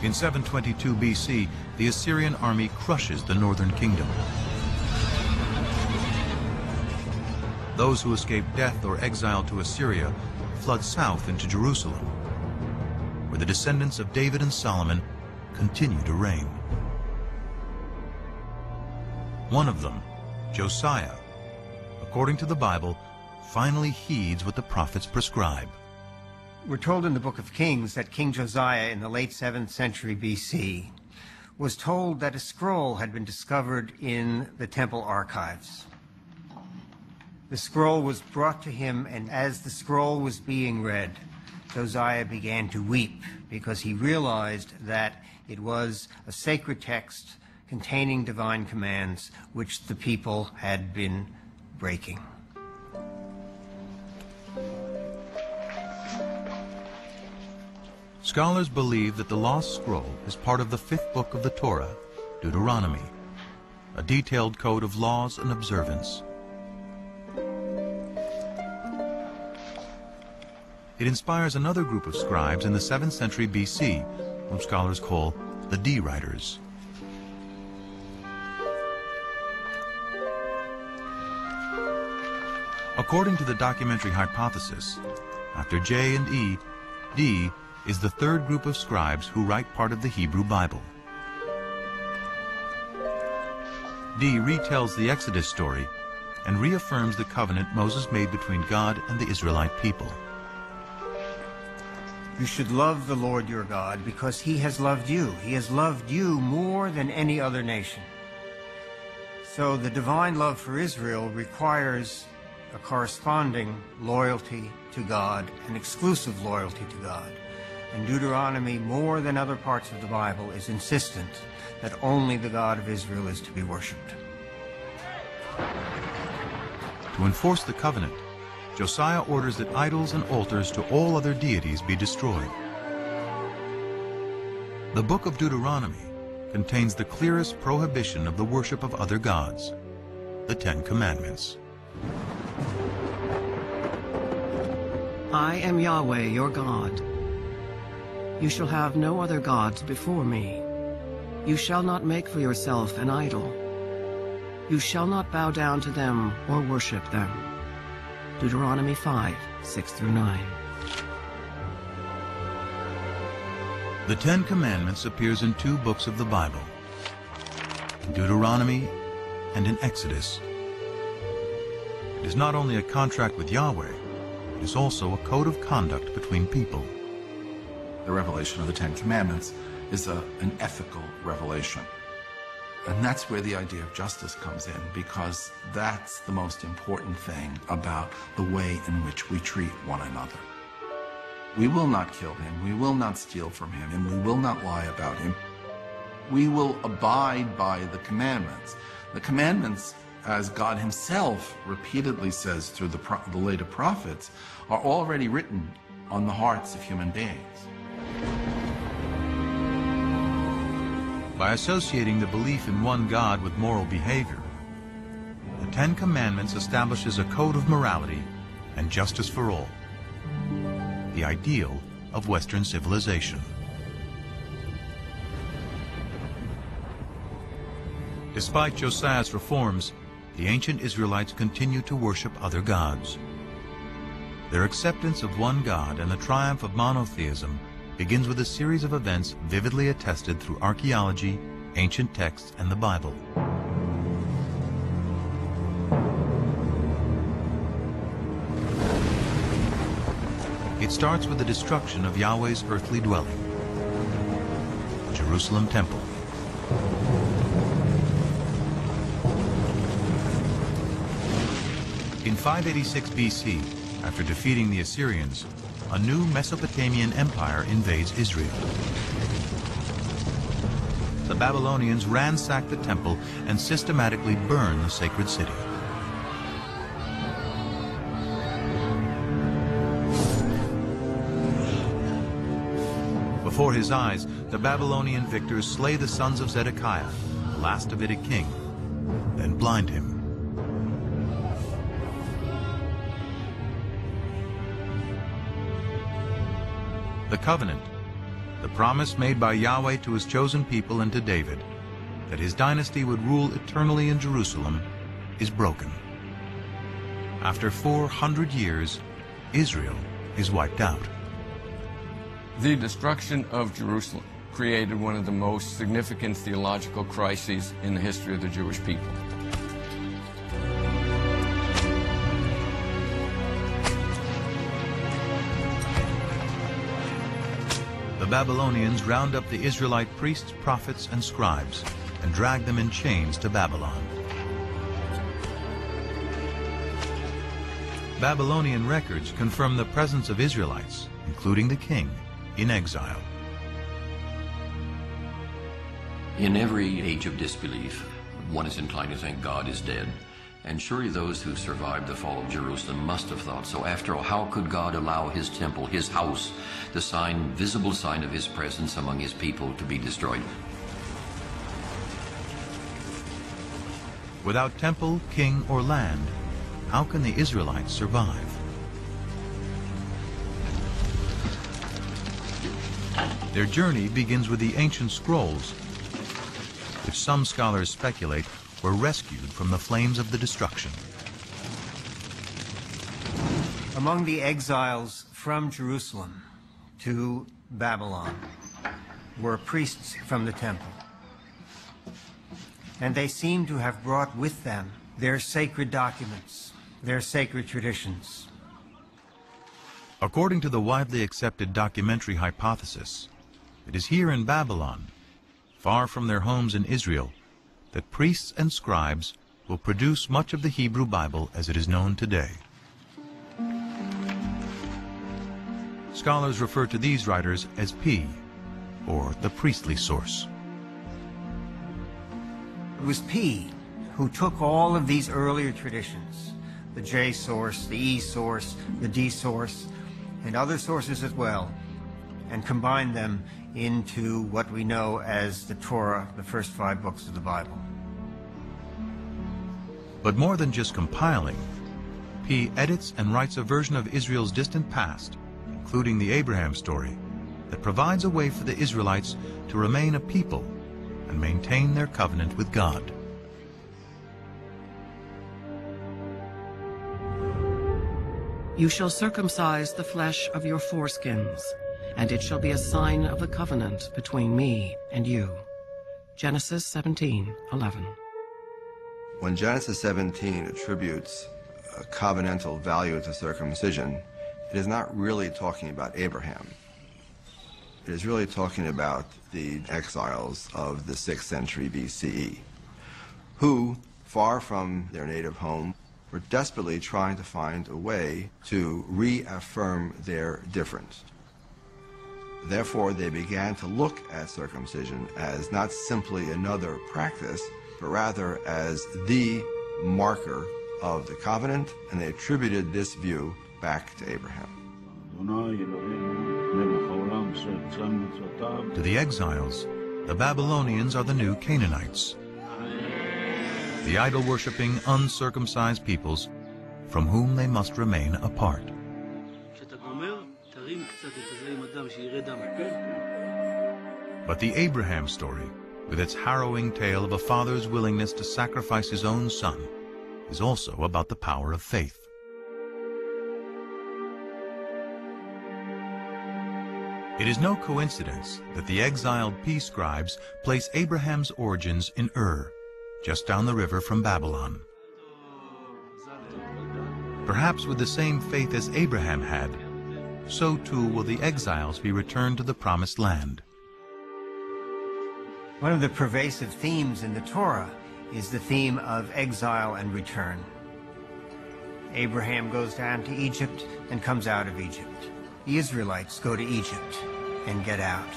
In 722 BC, the Assyrian army crushes the northern kingdom. Those who escape death or exile to Assyria flood south into Jerusalem, where the descendants of David and Solomon continue to reign. One of them, Josiah, according to the Bible, finally heeds what the prophets prescribe. We're told in the book of Kings that King Josiah in the late 7th century BC was told that a scroll had been discovered in the temple archives. The scroll was brought to him, and as the scroll was being read, Josiah began to weep because he realized that it was a sacred text containing divine commands which the people had been breaking. Scholars believe that the lost scroll is part of the 5th book of the Torah, Deuteronomy, a detailed code of laws and observance. It inspires another group of scribes in the 7th century BC, whom scholars call the D-writers. According to the documentary hypothesis, after J and E, D is the third group of scribes who write part of the Hebrew Bible. D retells the Exodus story and reaffirms the covenant Moses made between God and the Israelite people. You should love the Lord your God because he has loved you. He has loved you more than any other nation. So the divine love for Israel requires a corresponding loyalty to God, an exclusive loyalty to God. And Deuteronomy, more than other parts of the Bible, is insistent that only the God of Israel is to be worshipped. To enforce the covenant, Josiah orders that idols and altars to all other deities be destroyed. The book of Deuteronomy contains the clearest prohibition of the worship of other gods, the 10 Commandments. I am Yahweh, your God. You shall have no other gods before me. You shall not make for yourself an idol. You shall not bow down to them or worship them. Deuteronomy 5, 6 through 9. The 10 Commandments appears in 2 books of the Bible, in Deuteronomy and in Exodus. It is not only a contract with Yahweh, it is also a code of conduct between people. The revelation of the 10 Commandments is an ethical revelation. And that's where the idea of justice comes in, because that's the most important thing about the way in which we treat one another. We will not kill him, we will not steal from him, and we will not lie about him. We will abide by the commandments. The commandments, as God himself repeatedly says through the later prophets, are already written on the hearts of human beings. By associating the belief in one God with moral behavior, the 10 Commandments establishes a code of morality and justice for all, the ideal of Western civilization. Despite Josiah's reforms, the ancient Israelites continue to worship other gods. Their acceptance of one God and the triumph of monotheism begins with a series of events vividly attested through archaeology, ancient texts, and the Bible. It starts with the destruction of Yahweh's earthly dwelling, the Jerusalem temple. In 586 BC, after defeating the Assyrians, a new Mesopotamian empire invades Israel. The Babylonians ransack the temple and systematically burn the sacred city. Before his eyes, the Babylonian victors slay the sons of Zedekiah, the last Davidic king, then blind him. The covenant, the promise made by Yahweh to his chosen people and to David, that his dynasty would rule eternally in Jerusalem, is broken. After 400 years, Israel is wiped out. The destruction of Jerusalem created one of the most significant theological crises in the history of the Jewish people. The Babylonians round up the Israelite priests, prophets, and scribes and drag them in chains to Babylon. Babylonian records confirm the presence of Israelites, including the king, in exile. In every age of disbelief, one is inclined to think God is dead. And surely those who survived the fall of Jerusalem must have thought so. After all, how could God allow his temple, his house, the visible sign of his presence among his people, to be destroyed? Without temple, king, or land, how can the Israelites survive? Their journey begins with the ancient scrolls, which some scholars speculate were rescued from the flames of the destruction. Among the exiles from Jerusalem to Babylon were priests from the temple. And they seem to have brought with them their sacred documents, their sacred traditions. According to the widely accepted documentary hypothesis, it is here in Babylon, far from their homes in Israel, that priests and scribes will produce much of the Hebrew Bible as it is known today. Scholars refer to these writers as P, or the priestly source. It was P who took all of these earlier traditions, the J source, the E source, the D source, and other sources as well, and combined them into what we know as the Torah, the first 5 books of the Bible. But more than just compiling, P edits and writes a version of Israel's distant past, including the Abraham story, that provides a way for the Israelites to remain a people and maintain their covenant with God. You shall circumcise the flesh of your foreskins, and it shall be a sign of the covenant between me and you. Genesis 17:11. When Genesis 17 attributes a covenantal value to circumcision, it is not really talking about Abraham. It is really talking about the exiles of the 6th century BCE, who, far from their native home, were desperately trying to find a way to reaffirm their difference. Therefore, they began to look at circumcision as not simply another practice, but rather as the marker of the covenant, and they attributed this view back to Abraham. To the exiles, the Babylonians are the new Canaanites, the idol-worshipping, uncircumcised peoples from whom they must remain apart. But the Abraham story, with its harrowing tale of a father's willingness to sacrifice his own son, is also about the power of faith. It is no coincidence that the exiled P scribes place Abraham's origins in Ur, just down the river from Babylon. Perhaps with the same faith as Abraham had, so too will the exiles be returned to the promised land. One of the pervasive themes in the Torah is the theme of exile and return. Abraham goes down to Egypt and comes out of Egypt. The Israelites go to Egypt and get out.